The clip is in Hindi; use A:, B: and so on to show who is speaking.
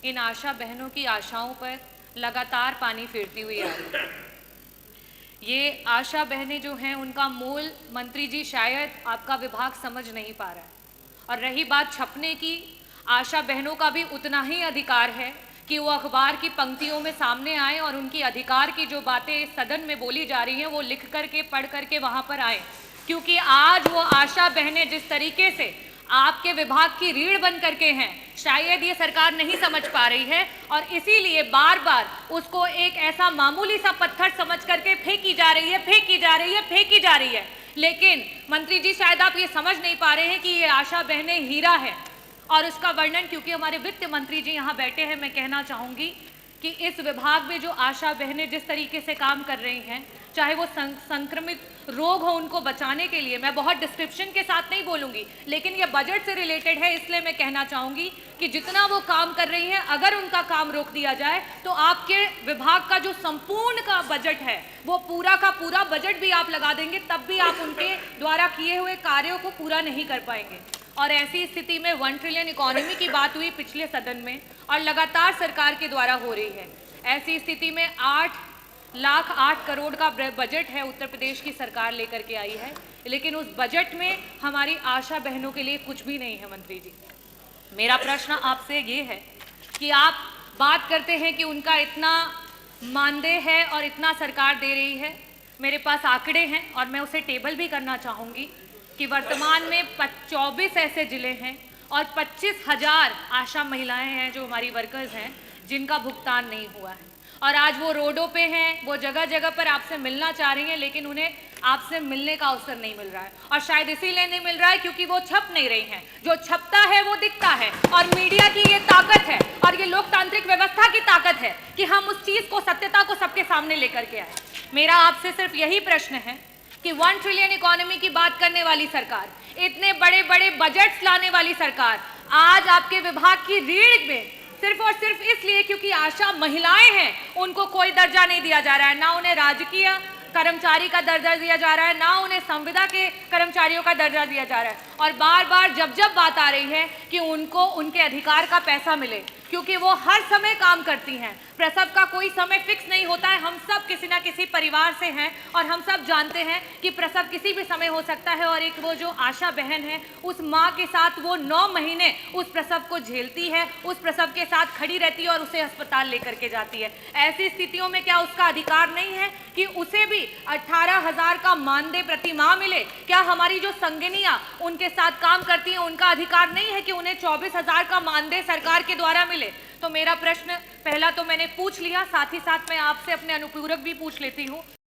A: इन आशा बहनों की आशाओं पर लगातार पानी फेरती हुई आ रही है। ये आशा बहनें जो हैं उनका मूल मंत्री जी शायद आपका विभाग समझ नहीं पा रहा है। और रही बात छपने की, आशा बहनों का भी उतना ही अधिकार है कि वो अखबार की पंक्तियों में सामने आए और उनकी अधिकार की जो बातें सदन में बोली जा रही हैं वो लिख करके पढ़ करके वहाँ पर आए, क्योंकि आज वो आशा बहनें जिस तरीके से आपके विभाग की रीढ़ बन करके हैं, शायद ये सरकार नहीं समझ पा रही है और इसीलिए बार बार उसको एक ऐसा मामूली सा पत्थर समझ करके फेंकी जा रही है। लेकिन मंत्री जी शायद आप ये समझ नहीं पा रहे हैं कि ये आशा बहनें हीरा है। और उसका वर्णन, क्योंकि हमारे वित्त मंत्री जी यहाँ बैठे हैं, मैं कहना चाहूँगी कि इस विभाग में जो आशा बहनें जिस तरीके से काम कर रही हैं, चाहे वो संक्रमित रोग हो उनको बचाने के लिए, मैं बहुत डिस्क्रिप्शन के साथ नहीं बोलूँगी, लेकिन ये बजट से रिलेटेड है, इसलिए मैं कहना चाहूँगी कि जितना वो काम कर रही हैं, अगर उनका काम रोक दिया जाए तो आपके विभाग का जो संपूर्ण का बजट है वो पूरा का पूरा बजट भी आप लगा देंगे, तब भी आप उनके द्वारा किए हुए कार्यों को पूरा नहीं कर पाएंगे। और ऐसी स्थिति में 1 ट्रिलियन इकोनॉमी की बात हुई पिछले सदन में और लगातार सरकार के द्वारा हो रही है। ऐसी स्थिति में 8 करोड़ का बजट है उत्तर प्रदेश की सरकार लेकर के आई है, लेकिन उस बजट में हमारी आशा बहनों के लिए कुछ भी नहीं है। मंत्री जी, मेरा प्रश्न आपसे ये है कि आप बात करते हैं कि उनका इतना मानदेय है और इतना सरकार दे रही है। मेरे पास आंकड़े हैं और मैं उसे टेबल भी करना चाहूँगी कि वर्तमान में 24 ऐसे जिले हैं और 25,000 आशा महिलाएं हैं जो हमारी वर्कर्स हैं जिनका भुगतान नहीं हुआ है। और आज वो रोडों पे हैं, वो जगह जगह पर आपसे मिलना चाह रही हैं, लेकिन उन्हें आपसे मिलने का अवसर नहीं मिल रहा है। और शायद इसीलिए नहीं मिल रहा है क्योंकि वो छप नहीं रही हैं। जो छपता है वो दिखता है और मीडिया की ये ताकत है और ये लोकतांत्रिक व्यवस्था की ताकत है कि हम उस चीज़ को, सत्यता को सबके सामने लेकर के आए। मेरा आपसे सिर्फ यही प्रश्न है कि 1 ट्रिलियन इकोनॉमी की बात करने वाली सरकार, इतने बड़े बड़े बजट्स लाने वाली सरकार, आज आपके विभाग की रीढ़ में सिर्फ और सिर्फ इसलिए क्योंकि आशा महिलाएं हैं उनको कोई दर्जा नहीं दिया जा रहा है, ना उन्हें राजकीय कर्मचारी का दर्जा दिया जा रहा है, ना उन्हें संविदा के कर्मचारियों का दर्जा दिया जा रहा है। और बार बार जब बात आ रही है कि उनको उनके अधिकार का पैसा मिले, क्योंकि वो हर समय काम करती हैं, प्रसव का कोई समय फिक्स नहीं होता है। हम सब किसी ना किसी परिवार से हैं और हम सब जानते हैं कि प्रसव किसी भी समय हो सकता है। और एक वो जो आशा बहन है, उस माँ के साथ वो 9 महीने उस प्रसव को झेलती है, उस प्रसव के साथ खड़ी रहती है और उसे अस्पताल लेकर के जाती है। ऐसी स्थितियों में क्या उसका अधिकार नहीं है कि उसे भी 18,000 का मानदेय प्रति माह मिले? क्या हमारी जो संगिनियां उनके साथ काम करती हैं उनका अधिकार नहीं है कि उन्हें 24,000 का मानदेय सरकार के द्वारा मिले? तो मेरा प्रश्न पहला तो मैंने पूछ लिया, साथ ही साथ मैं आपसे अपने अनुपूरक भी पूछ लेती हूँ।